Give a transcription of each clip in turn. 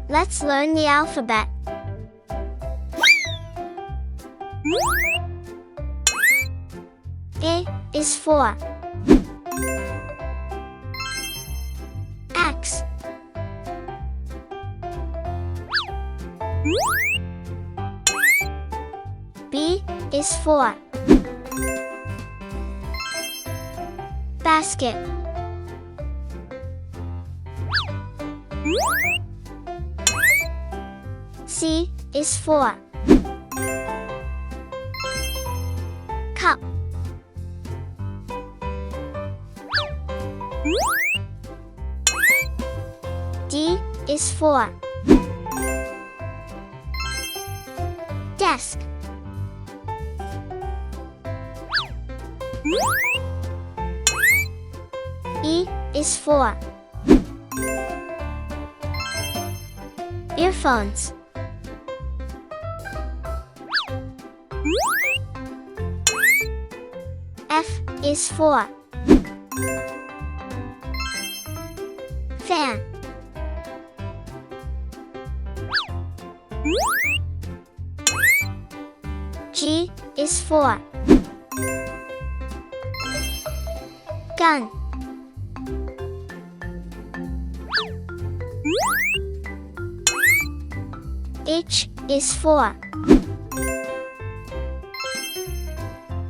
Let's learn the alphabet. A is for X. B is for basket. C is for cup. D is for desk. E is for earphones. F is for fan. G is for gun. H is for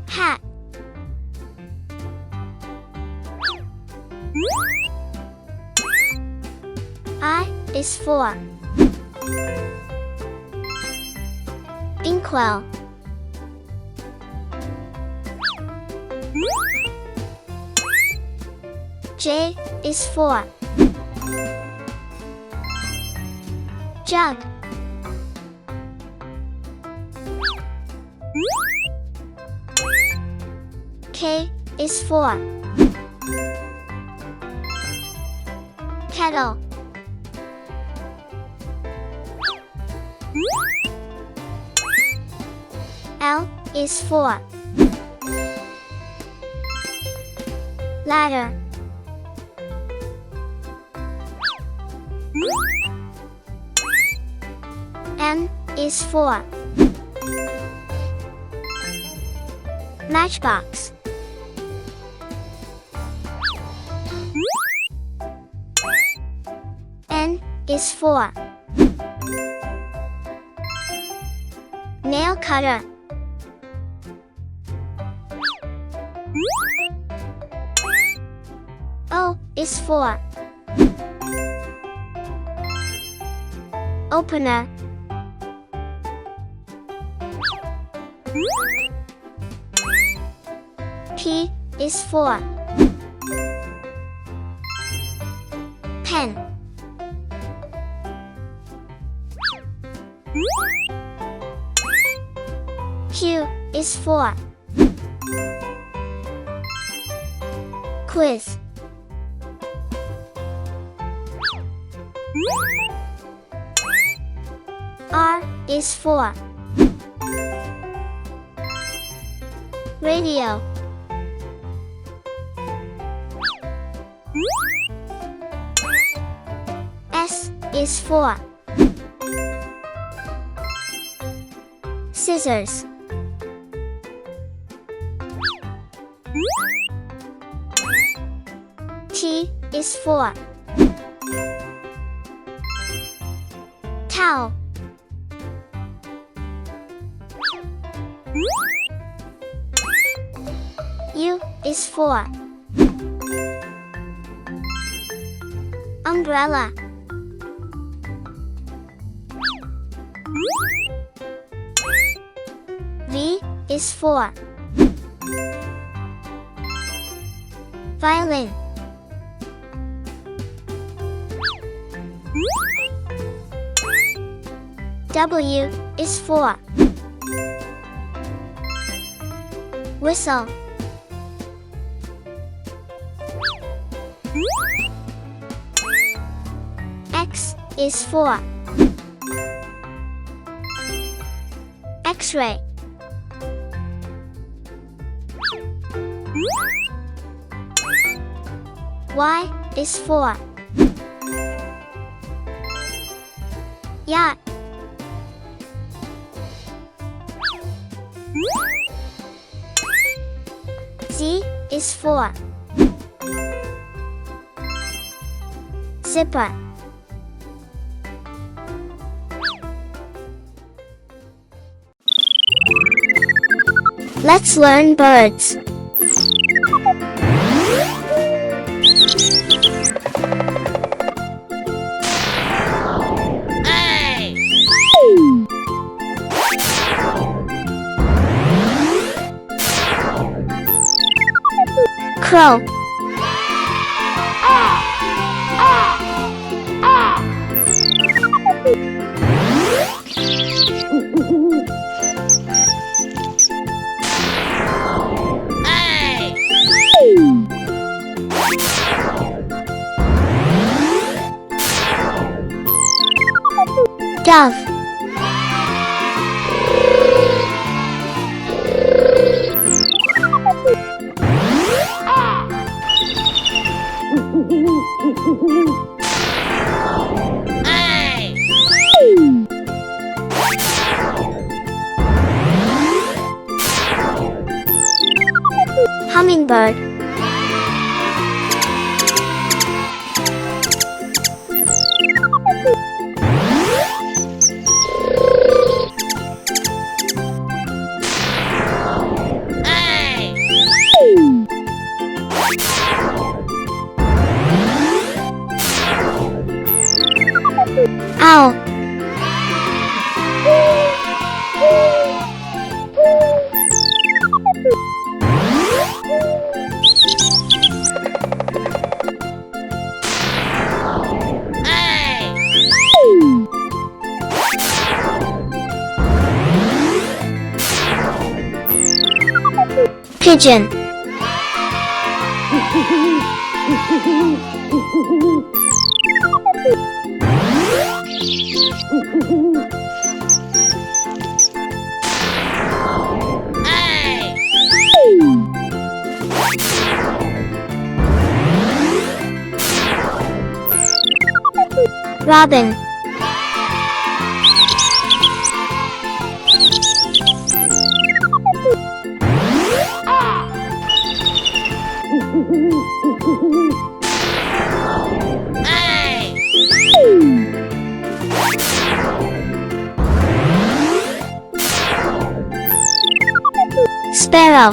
hat. I is for inkwell. J is for jug. K is for kettle. L is for ladder. M is for matchbox. N is for nail cutter. O is for opener. P is for pen. Q is for quiz. R is for radio. S is for scissors. T is for towel. U is for umbrella. V is for violin. W is for whistle. X is for X-ray. Y is for Yacht. Z is for zipper. Let's learn birds. Crow. Dove. Hummingbird. Owl. Pigeon. Robin. Sparrow.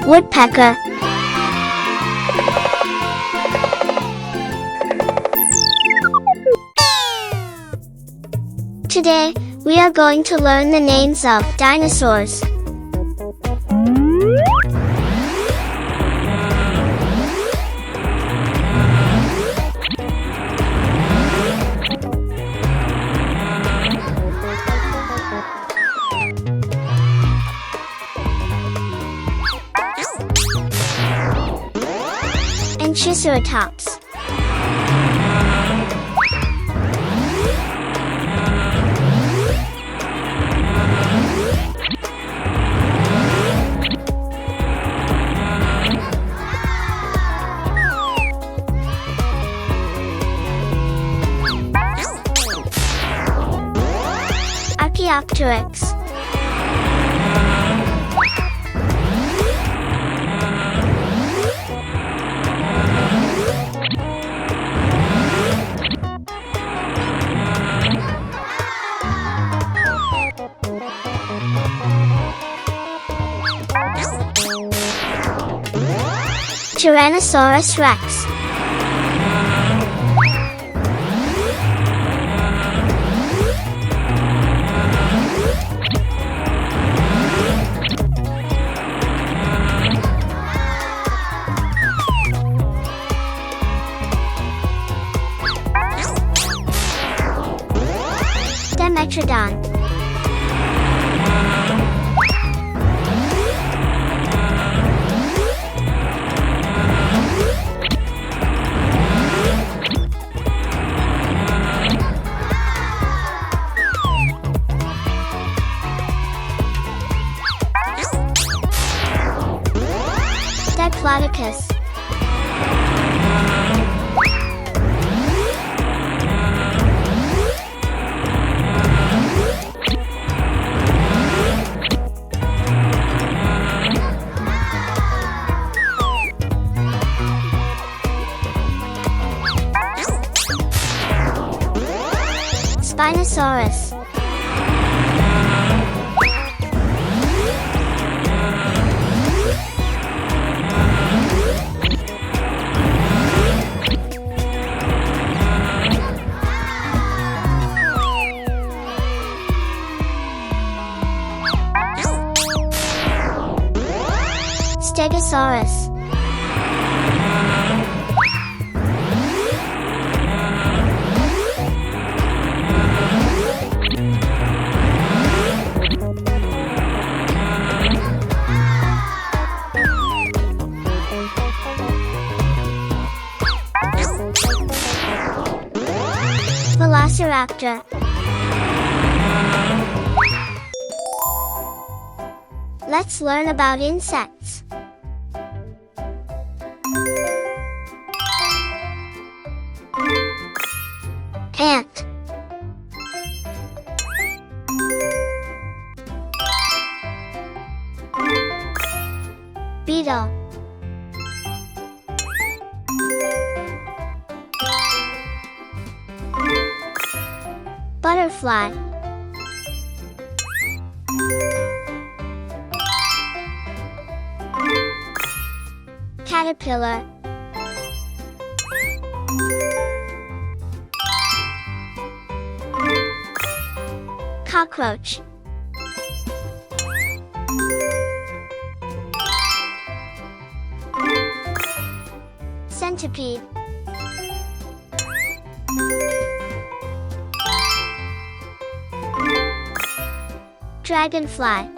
Woodpecker. Today, we are going to learn the names of dinosaurs. And Triceratops. Archaeopteryx. Tyrannosaurus rex. Dimetrodon. Diplodocus. Spinosaurus. Stegosaurus. Velociraptor. Let's learn about insects. Ant. Beetle. Butterfly. Caterpillar. Cockroach. Centipede. Dragonfly.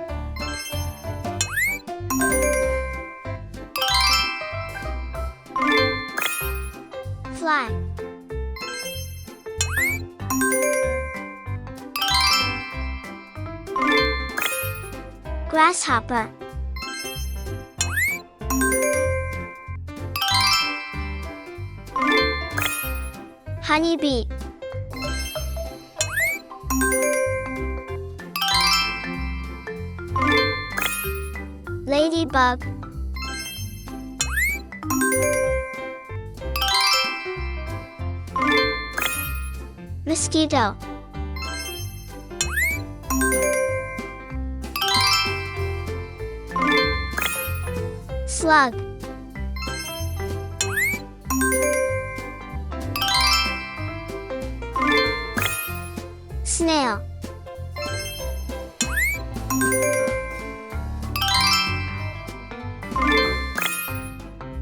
Fly. Grasshopper. Honeybee. Ladybug. Mosquito. Slug. Snail.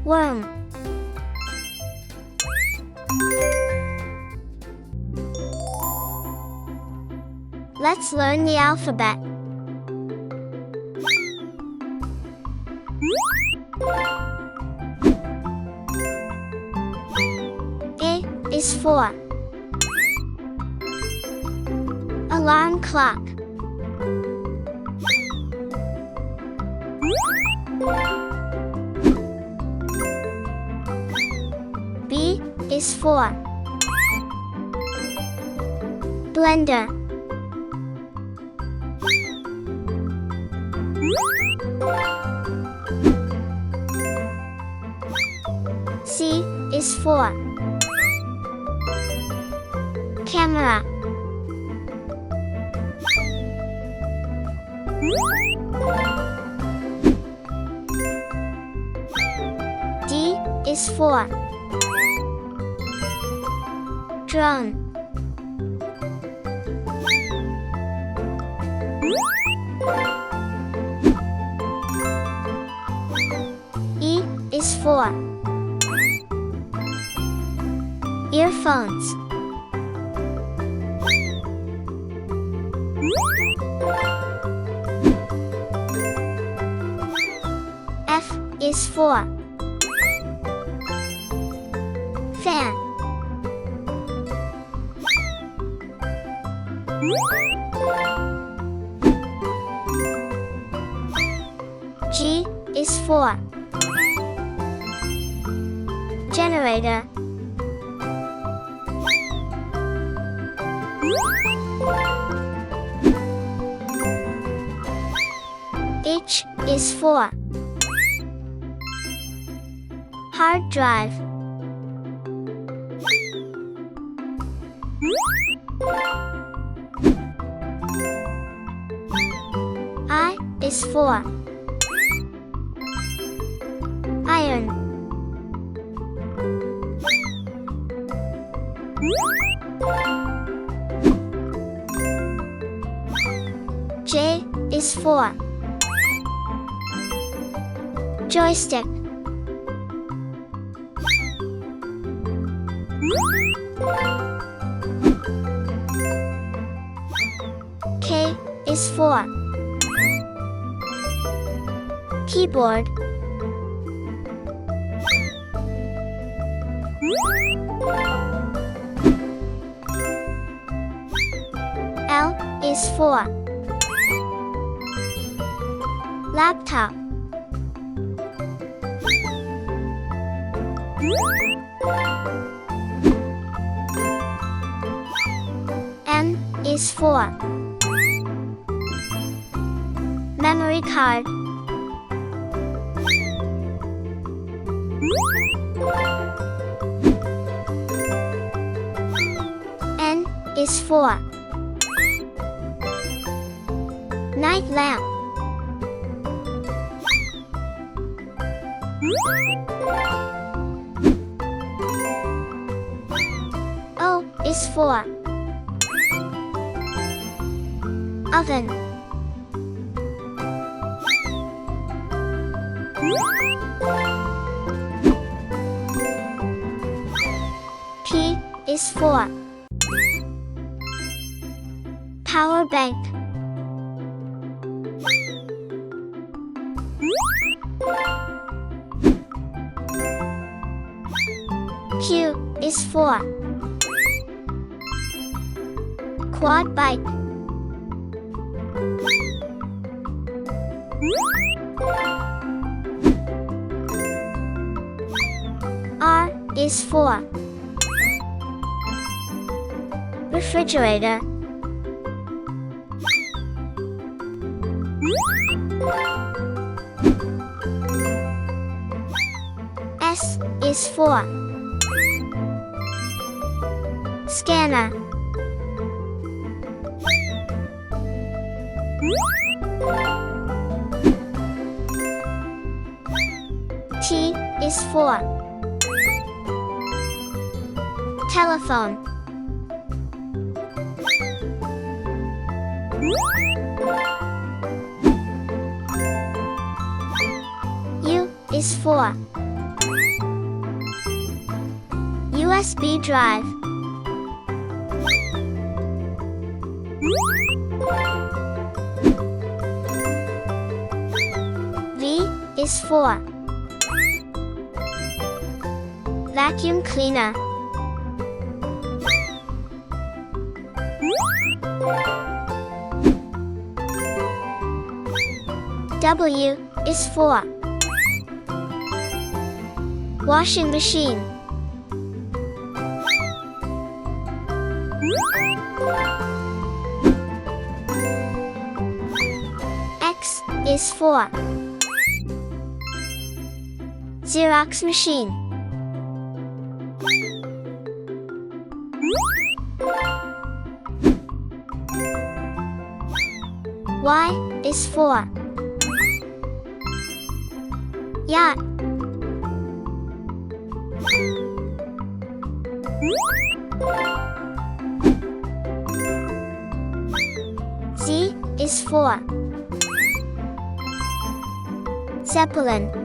Worm. Let's learn the alphabet. A is for alarm clock. B is for blender. C is for camera. D is for drone. E is for earphones. F is for fan. G is for Generator. H is for hard drive. I is for iron. J is for joystick. K is for keyboard. L is for laptop. M is for memory card. N is for night lamp. O is for oven. P is for power bank. Q is for quad bike. R is for refrigerator. S is for scanner. T is for telephone. U is for USB drive. V is for vacuum cleaner. W is for washing machine. X is for Xerox machine. Y is for yacht. Z is for zeppelin.